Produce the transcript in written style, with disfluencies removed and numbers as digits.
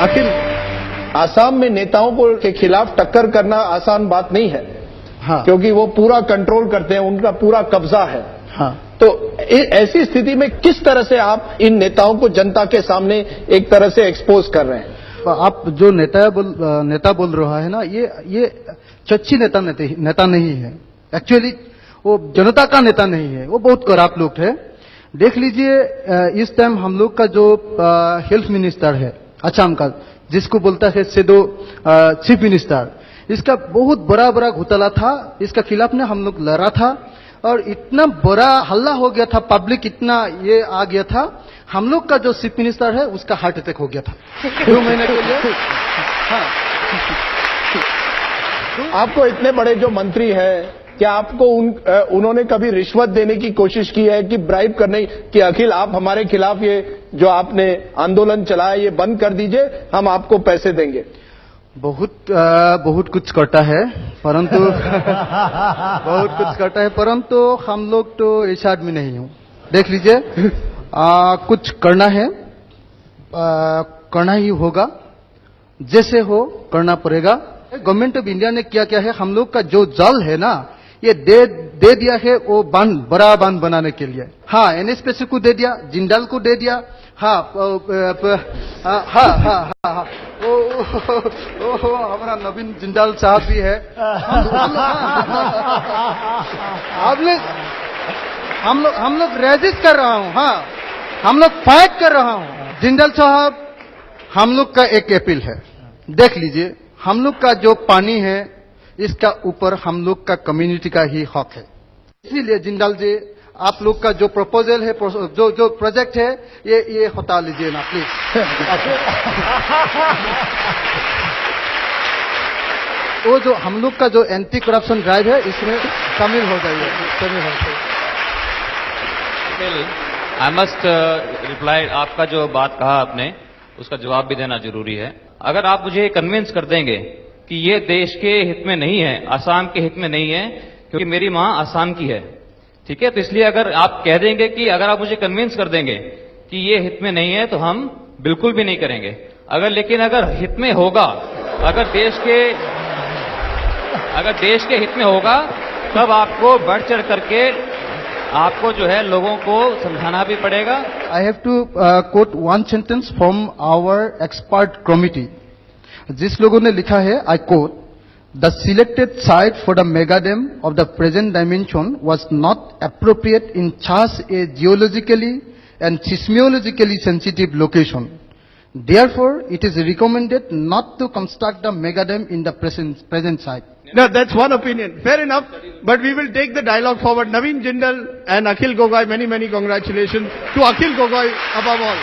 आखिर आसाम में नेताओं को के खिलाफ टक्कर करना आसान बात नहीं है। हाँ। क्योंकि वो पूरा कंट्रोल करते हैं, उनका पूरा कब्जा है। हाँ। तो ऐसी स्थिति में किस तरह से आप इन नेताओं को जनता के सामने एक तरह से एक्सपोज कर रहे हैं? आप जो नेता बोल रहा है ना, ये सच्ची नेता नहीं है। एक्चुअली वो जनता का नेता नहीं है, वो बहुत करप्ट लोग है। देख लीजिए, इस टाइम हम लोग का जो हेल्थ मिनिस्टर है असम का, जिसको बोलता है सेडो चीफ मिनिस्टर, इसका बहुत बड़ा घोटाला था। इसका खिलाफ में हम लोग लड़ा था और इतना बड़ा हल्ला हो गया था, पब्लिक इतना ये आ गया था। हम लोग का जो चीफ मिनिस्टर है उसका हार्ट अटैक हो गया था 2 महीने के लिए। हाँ। आपको इतने बड़े जो मंत्री हैं, क्या आपको उन्होंने कभी रिश्वत देने की कोशिश की है कि ब्राइब करने कि अखिल आप हमारे खिलाफ ये जो आपने आंदोलन चलाया ये बंद कर दीजिए, हम आपको पैसे देंगे? बहुत कुछ करता है, परंतु बहुत कुछ करता है, परंतु हम लोग तो इस आदमी नहीं हूँ। देख लीजिए, कुछ करना है, करना ही होगा, जैसे हो करना पड़ेगा। गवर्नमेंट ऑफ इंडिया ने क्या है, हम लोग का जो जल है ना, ये दे दिया है वो बड़ा बांध बनाने के लिए। हाँ, एनएसपीसी को दे दिया, जिंदाल को दे दिया। हाँ, हमारा नवीन जिंदाल साहब भी है। हम लोग रेजिस्ट कर रहा हूँ। हाँ, हम लोग फाइट कर रहा हूँ। जिंदाल साहब, हम लोग का एक अपील है, देख लीजिए, हम लोग का जो पानी है इसका ऊपर हम लोग का कम्युनिटी का ही हक है। इसीलिए जिंदाल जी, आप लोग का जो प्रपोजल है, जो प्रोजेक्ट है, ये हटा लीजिए ना प्लीज। वो जो हम लोग का जो एंटी करप्शन ड्राइव है, इसमें शामिल हो जाइए। आई मस्ट रिप्लाई, आपका जो बात कहा आपने उसका जवाब भी देना जरूरी है। अगर आप मुझे कन्विंस कर देंगे कि ये देश के हित में नहीं है, असम के हित में नहीं है, क्योंकि मेरी मां असम की है, ठीक है, तो इसलिए अगर आप कह देंगे कि अगर आप मुझे कन्विंस कर देंगे कि ये हित में नहीं है, तो हम बिल्कुल भी नहीं करेंगे। लेकिन अगर हित में होगा, अगर देश के हित में होगा, तब आपको बढ़ चढ़ करके आपको जो है लोगों को समझाना भी पड़ेगा। I have to quote one sentence from our expert committee, जिस लोगों ने लिखा है, I quote, the selected site for the mega dam of the present dimension was not appropriate in such a geologically and seismologically sensitive location. Therefore, it is recommended not to construct the mega dam in the present site. No, that's one opinion. Fair enough. But we will take the dialogue forward. Naveen Jindal and Akhil Gogoi, many congratulations to Akhil Gogoi above all.